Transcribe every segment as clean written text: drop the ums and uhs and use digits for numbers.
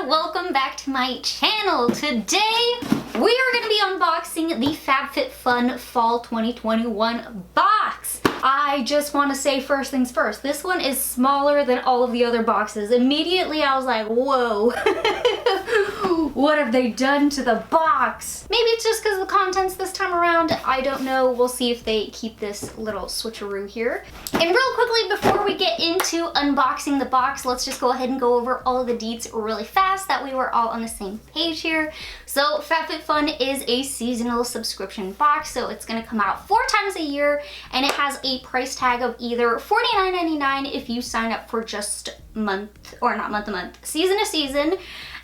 welcome back to my channel. Today we are going to be unboxing the FabFitFun Fall 2021 box. I just want to say first things first, this one is smaller than all of the other boxes. Immediately I was like, whoa, what have they done to the box? Maybe it's just because of the contents this time around. I don't know. We'll see if they keep this little switcheroo here. And real quickly, before we get into unboxing the box, let's just go ahead and go over all of the deets really fast, that we were all on the same page here. So FabFitFun is a seasonal subscription box, so it's going to come out 4 times a year, and it has a price tag of either $49.99 if you sign up for just month, or not month to month, season to season,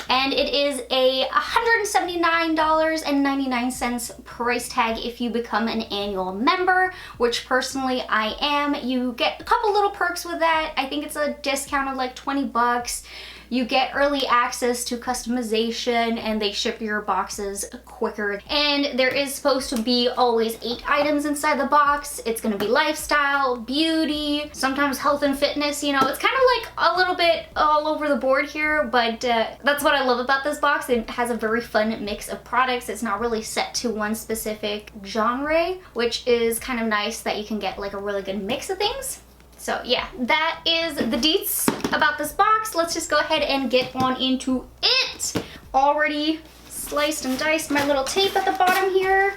and it is a $179.99 price tag if you become an annual member, which personally I am. You get a couple little perks with that. I think it's a discount of like 20 bucks. You get early access to customization, and they ship your boxes quicker. And there is supposed to be always 8 items inside the box. It's gonna be lifestyle, beauty, sometimes health and fitness. You know, it's kind of like a little bit all over the board here, but that's what I love about this box. It has a very fun mix of products. It's not really set to one specific genre, which is kind of nice that you can get like a really good mix of things. So yeah, that is the deets about this box. Let's just go ahead and get on into it. Already sliced and diced my little tape at the bottom here.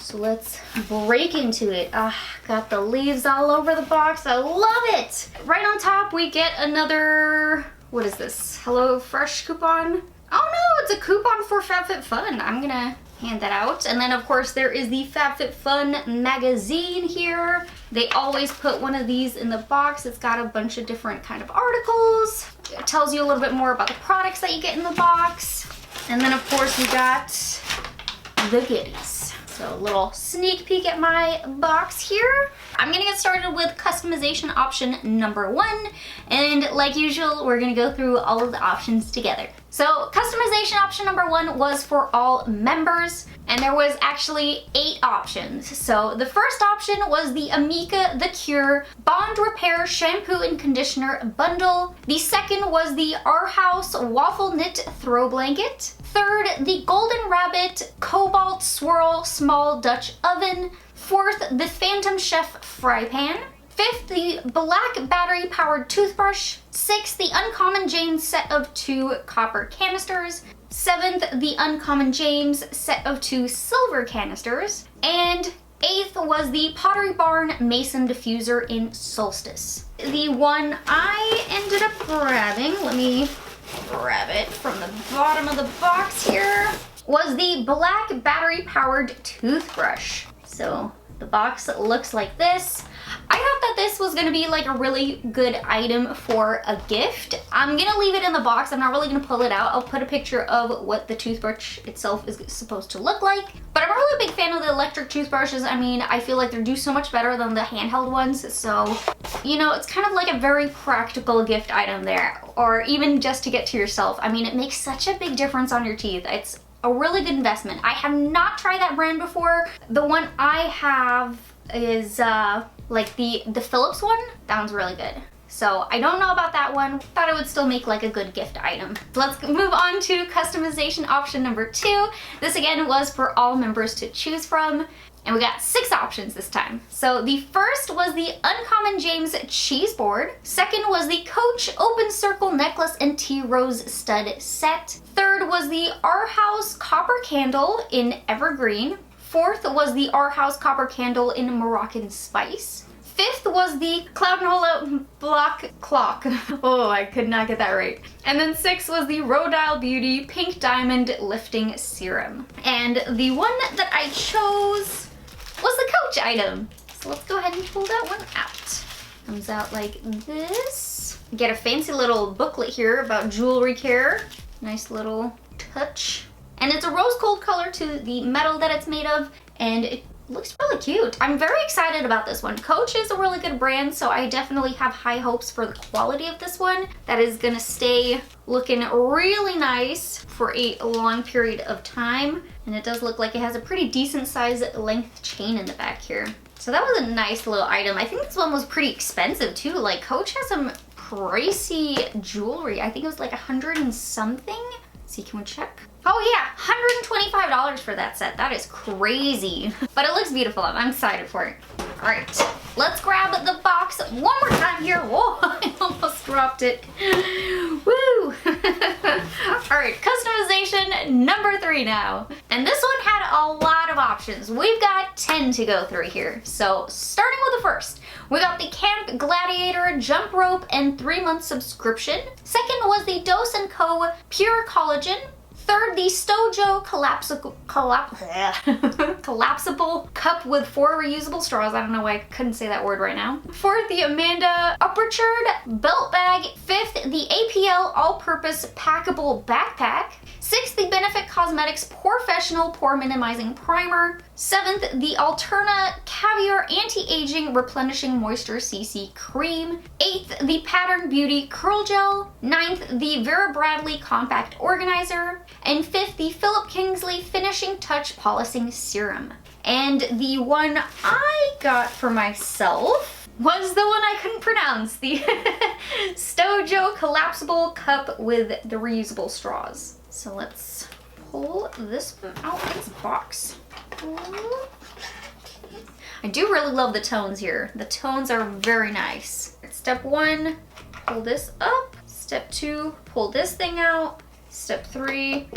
So let's break into it. Got the leaves all over the box. I love it. Right on top, we get another, what is this? HelloFresh coupon? Oh no, it's a coupon for FabFitFun. I'm gonna hand that out. And then of course there is the FabFitFun magazine here. They always put one of these in the box. It's got a bunch of different kind of articles. It tells you a little bit more about the products that you get in the box. And then of course we got the goodies. So a little sneak peek at my box here. I'm gonna get started with customization option number 1. And like usual, we're gonna go through all of the options together. So customization option number 1 was for all members, and there was actually 8 options. So the first option was the Amika The Cure Bond Repair Shampoo and Conditioner Bundle. The second was the Our House Waffle Knit Throw Blanket. Third, the Golden Rabbit Cobalt Swirl Small Dutch Oven. Fourth, the Phantom Chef Fry Pan. Fifth, the Black Battery Powered Toothbrush. Sixth, the Uncommon James set of 2 copper canisters. Seventh, the Uncommon James set of 2 silver canisters. And 8th was the Pottery Barn Mason Diffuser in Solstice. The one I ended up grabbing, let me grab it from the bottom of the box here, was the Black Battery Powered Toothbrush. So the box looks like this. I thought that this was gonna be like a really good item for a gift. I'm gonna leave it in the box. I'm not really gonna pull it out. I'll put a picture of what the toothbrush itself is supposed to look like. But I'm a really big fan of the electric toothbrushes. I mean, I feel like they do so much better than the handheld ones. So, you know, it's kind of like a very practical gift item there. Or even just to get to yourself. I mean, it makes such a big difference on your teeth. It's a really good investment. I have not tried that brand before. The one I have is like the Philips one. That one's really good. So I don't know about that one. Thought it would still make like a good gift item. Let's move on to customization option number 2. This again was for all members to choose from. And we got 6 options this time. So the first was the Uncommon James Cheese Board. Second was the Coach Open Circle Necklace and T-Rose Stud Set. Third was the Our House Copper Candle in Evergreen. Fourth was the Our House Copper Candle in Moroccan Spice. Fifth was the Cloudnola Block Clock. Oh, I could not get that right. And then 6th was the Rodile Beauty Pink Diamond Lifting Serum. And the one that I chose was the Coach item. So let's go ahead and pull that one out. Comes out like this. Get a fancy little booklet here about jewelry care. Nice little touch. And it's a rose gold color to the metal that it's made of, and it looks really cute. I'm very excited about this one. Coach is a really good brand, so I definitely have high hopes for the quality of this one. That is gonna stay looking really nice for a long period of time. And it does look like it has a pretty decent size length chain in the back here. So that was a nice little item. I think this one was pretty expensive too. Like Coach has some pricey jewelry. I think it was like 100 and something. See, can we check? Oh yeah, $125 for that set. That is crazy. But it looks beautiful. I'm excited for it. All right, let's grab the box one more time here. Whoa, I almost dropped it. Woo! All right, customization number 3 now. And this one had a lot of options. We've got 10 to go through here. So starting with the first, we got the Camp Gladiator jump rope and 3-month subscription. Second was the Dose & Co. Pure Collagen. Third, the Stojo collapsible cup with 4 reusable straws. I don't know why I couldn't say that word right now. Fourth, the Amanda Upperchurd belt bag. Fifth, the APL all-purpose packable backpack. Sixth, the Benefit Cosmetics Professional Pore Minimizing Primer. Seventh, the Alterna Caviar Anti-Aging Replenishing Moisture CC Cream. Eighth, the Pattern Beauty Curl Gel. Ninth, the Vera Bradley Compact Organizer. And fifth, the Philip Kingsley Finishing Touch Polishing Serum. And the one I got for myself was the one I couldn't pronounce, the Stojo Collapsible Cup with the reusable straws. So let's pull this one out of its box. I do really love the tones here. The tones are very nice. Step 1, pull this up. Step 2, pull this thing out. Step 3,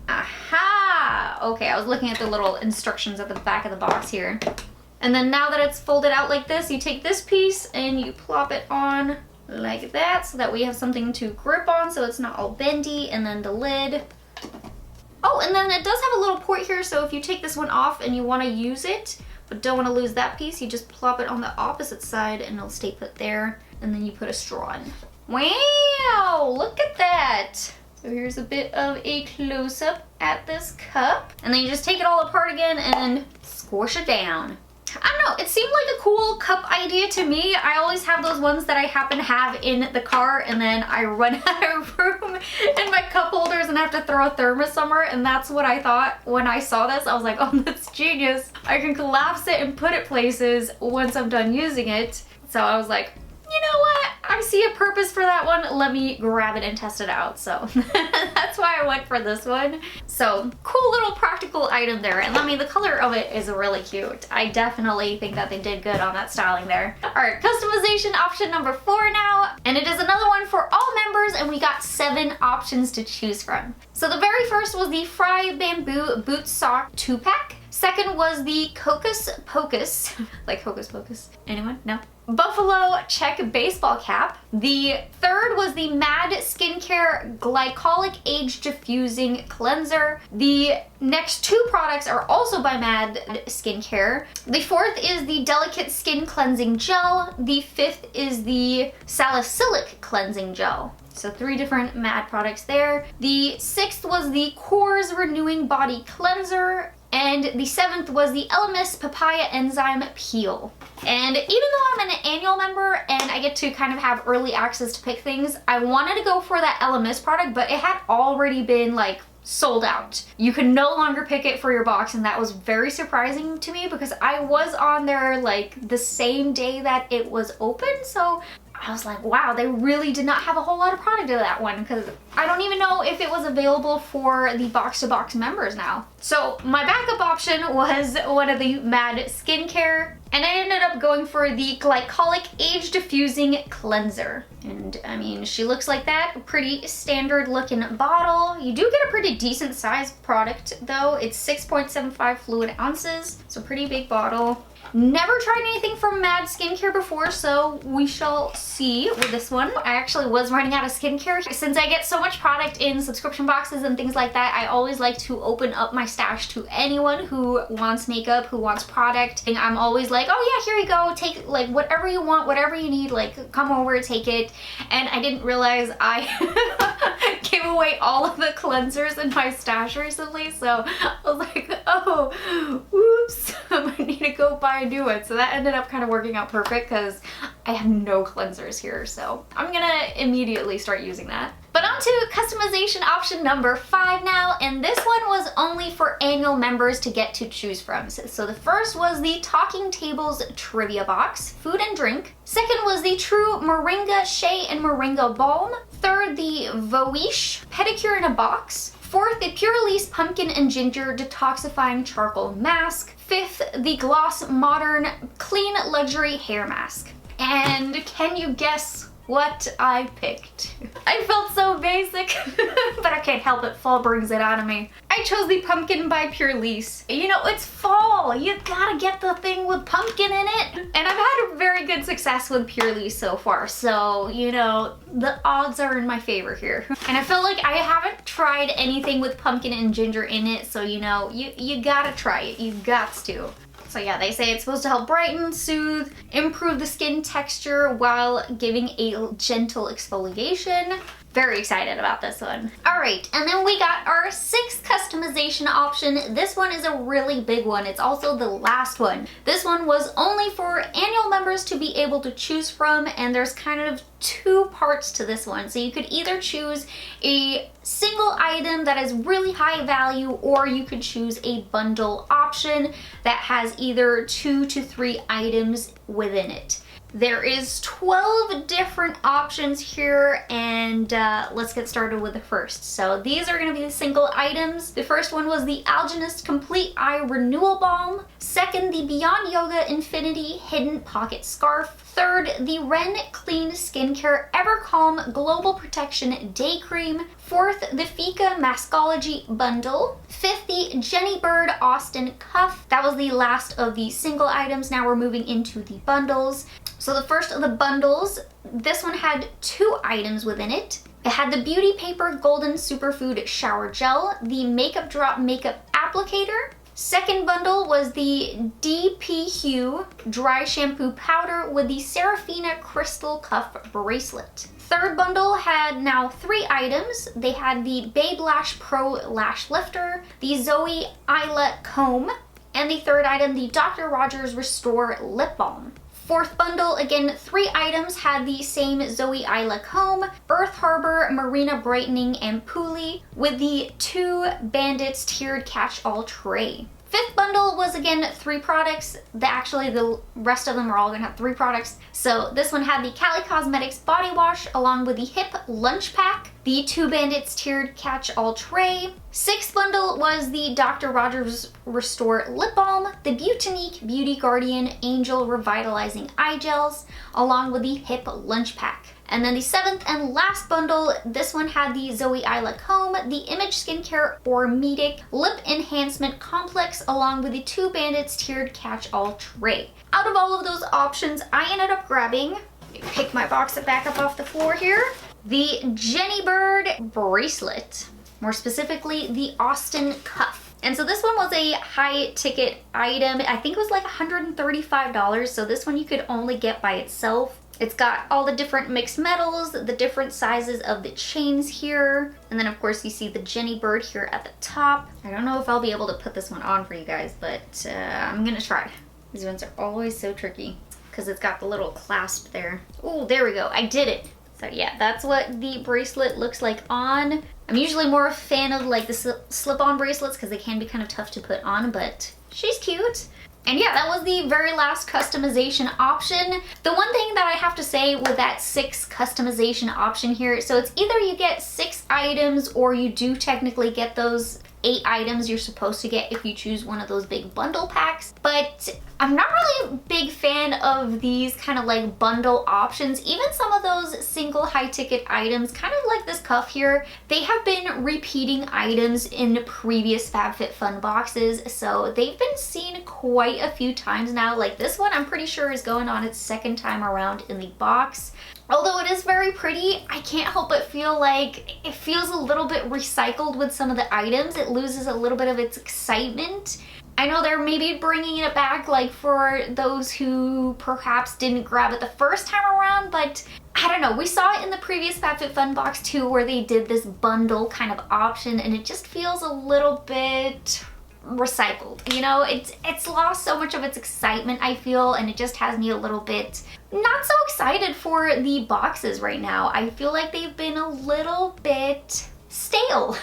aha! Okay, I was looking at the little instructions at the back of the box here. And then now that it's folded out like this, you take this piece and you plop it on like that so that we have something to grip on so it's not all bendy. And then the lid. Oh, and then it does have a little port here, so if you take this one off and you want to use it but don't want to lose that piece, you just plop it on the opposite side and it'll stay put there. And then you put a straw in. Wow, look at that. So here's a bit of a close-up at this cup. And then you just take it all apart again and squish it down. I don't know, it seemed like a cool cup idea to me. I always have those ones that I happen to have in the car and then I run out of room in my cup holders and have to throw a thermos somewhere, and that's what I thought when I saw this. I was like, oh, that's genius. I can collapse it and put it places once I'm done using it. So I was like, you know what? I see a purpose for that one. Let me grab it and test it out. So that's why I went for this one. So cool little practical item there. And I mean, the color of it is really cute. I definitely think that they did good on that styling there. All right, customization option number 4 now. And it is another one for all members, and we got 7 options to choose from. So the very first was the Fry Bamboo Boot Sock 2-pack. Second was the Hocus Pocus, like Hocus Pocus. Anyone? No? Buffalo Check Baseball Cap. The third was the Mad Skincare Glycolic Age Diffusing Cleanser. The next 2 products are also by Mad Skincare. The fourth is the Delicate Skin Cleansing Gel. The fifth is the Salicylic Cleansing Gel. So 3 different Mad products there. The 6th was the Core's Renewing Body Cleanser. And the 7th was the Elemis Papaya Enzyme Peel. And even though I'm an annual member and I get to kind of have early access to pick things, I wanted to go for that Elemis product, but it had already been like sold out. You could no longer pick it for your box, and that was very surprising to me because I was on there like the same day that it was open, so I was like, wow, they really did not have a whole lot of product of that one, because I don't even know if it was available for the box-to-box members now. So my backup option was one of the Mad Skincare, and I ended up going for the Glycolic Age Diffusing Cleanser. And I mean, she looks like that, pretty standard looking bottle. You do get a pretty decent sized product though. It's 6.75 fluid ounces, so pretty big bottle. Never tried anything from Mad Skincare before, so we shall see with this one. I actually was running out of skincare. Since I get so much product in subscription boxes and things like that, I always like to open up my stash to anyone who wants makeup, who wants product. And I'm always like, oh yeah, here you go, take like whatever you want, whatever you need, like come over, take it. And I didn't realize I gave away all of the cleansers in my stash recently, so I was like, oh, whoops, I might need to go buy a new one. So that ended up kind of working out perfect because I have no cleansers here, so I'm gonna immediately start using that. But on to customization option number 5 now, and this one was only for annual members to get to choose from. So the first was the Talking Tables Trivia Box, food and drink. Second was the True Moringa Shea and Moringa Balm. Third, the Voish Pedicure in a Box. Fourth, the Pure Elise Pumpkin and Ginger Detoxifying Charcoal Mask. Fifth, the Gloss Modern Clean Luxury Hair Mask. And can you guess what I picked? I felt so basic, but I can't help it. Fall brings it out of me. I chose the Pumpkin by Pure Elise. You know, it's fall. You gotta get the thing with pumpkin in it. And I've had a very good success with Pure Elise so far. So, you know, the odds are in my favor here. And I feel like I haven't tried anything with pumpkin and ginger in it. So, you know, you gotta try it. You gots to. So yeah, they say it's supposed to help brighten, soothe, improve the skin texture while giving a gentle exfoliation. Very excited about this one. All right, and then we got our 6th customization option. This one is a really big one. It's also the last one. This one was only for annual members to be able to choose from, and there's kind of 2 parts to this one. So you could either choose a single item that is really high value, or you could choose a bundle option that has either 2 to 3 items within it. There is 12 different options here, and let's get started with the first. So these are gonna be the single items. The first one was the Algenist Complete Eye Renewal Balm. Second, the Beyond Yoga Infinity Hidden Pocket Scarf. Third, the Ren Clean Skincare Evercalm Global Protection Day Cream. Fourth, the Fika Maskology Bundle. Fifth, the Jenny Bird Austin Cuff. That was the last of the single items. Now we're moving into the bundles. So the first of the bundles, this one had 2 items within it. It had the Beauty Paper Golden Superfood Shower Gel, the Makeup Drop Makeup Applicator. Second bundle was the DP Hue Dry Shampoo Powder with the Serafina Crystal Cuff Bracelet. Third bundle had now 3 items. They had the Babe Lash Pro Lash Lifter, the Zoe Isla Comb, and the third item, the Dr. Rogers Restore Lip Balm. Fourth bundle, again, 3 items, had the same Zoe Isla Comb, Earth Harbor Marina Brightening Ampoule with the 2 Bandits Tiered Catch-All Tray. Fifth bundle was again 3 products. Actually, the rest of them are all gonna have 3 products. So this one had the Cali Cosmetics Body Wash along with the Hip Lunch Pack, the 2 Bandits Tiered Catch-All Tray. Sixth bundle was the Dr. Rogers Restore Lip Balm, the Beautinique Beauty Guardian Angel Revitalizing Eye Gels, along with the Hip Lunch Pack. And then the 7th and last bundle, this one had the Zoe Isla Comb, the Image Skincare Ormedic Lip Enhancement Complex, along with the 2 Bandits Tiered Catch-All Tray. Out of all of those options, I ended up grabbing, pick my box back up off the floor here, the Jenny Bird Bracelet. More specifically, the Austin Cuff. And so this one was a high ticket item. I think it was like $135. So this one you could only get by itself. It's got all the different mixed metals, the different sizes of the chains here. And then of course you see the Jenny Bird here at the top. I don't know if I'll be able to put this one on for you guys, but I'm gonna try. These ones are always so tricky because it's got the little clasp there. Oh, there we go, I did it. So yeah, that's what the bracelet looks like on. I'm usually more a fan of like the slip-on bracelets because they can be kind of tough to put on, but she's cute. And yeah, that was the very last customization option. The one thing that I have to say with that 6 customization option here, so it's either you get 6 items or you do technically get those 8 items you're supposed to get if you choose one of those big bundle packs. But I'm not really a big fan of these kind of like bundle options. Even some of those single high ticket items, kind of like this cuff here, they have been repeating items in previous FabFitFun boxes. So they've been seen quite a few times now. Like this one, I'm pretty sure is going on its 2nd time around in the box. Although it is very pretty, I can't help but feel like it feels a little bit recycled with some of the items. It loses a little bit of its excitement. I know they're maybe bringing it back like for those who perhaps didn't grab it the first time around, but I don't know. We saw it in the previous FabFitFun box too where they did this bundle kind of option and it just feels a little bit recycled. You know, it's lost so much of its excitement, I feel, and it just has me a little bit not so excited for the boxes right now. I feel like they've been a little bit sale.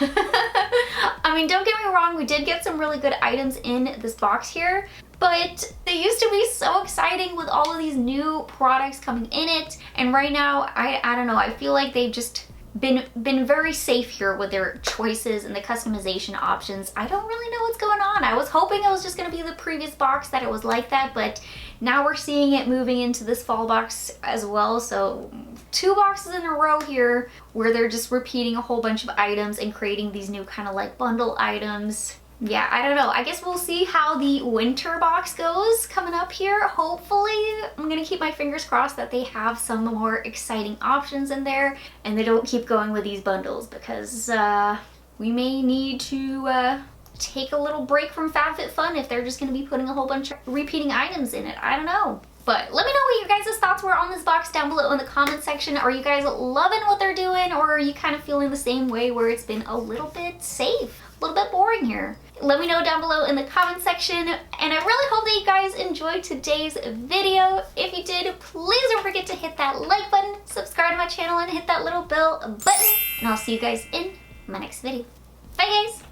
I mean, don't get me wrong, we did get some really good items in this box here, but they used to be so exciting with all of these new products coming in it. And right now, I don't know, I feel like they've just been very safe here with their choices and the customization options. I don't really know what's going on. I was hoping it was just gonna be the previous box that it was like that, but now we're seeing it moving into this fall box as well. So 2 boxes in a row here where they're just repeating a whole bunch of items and creating these new kind of like bundle items. Yeah, I don't know. I guess we'll see how the winter box goes coming up here. Hopefully, I'm gonna keep my fingers crossed that they have some more exciting options in there and they don't keep going with these bundles, because we may need to take a little break from FabFitFun if they're just gonna be putting a whole bunch of repeating items in it. I don't know. But let me know what your guys' thoughts were on this box down below in the comment section. Are you guys loving what they're doing, or are you kind of feeling the same way where it's been a little bit safe, a little bit boring here? Let me know down below in the comment section, and I really hope that you guys enjoyed today's video. If you did, please don't forget to hit that like button, subscribe to my channel, and hit that little bell button, and I'll see you guys in my next video. Bye guys!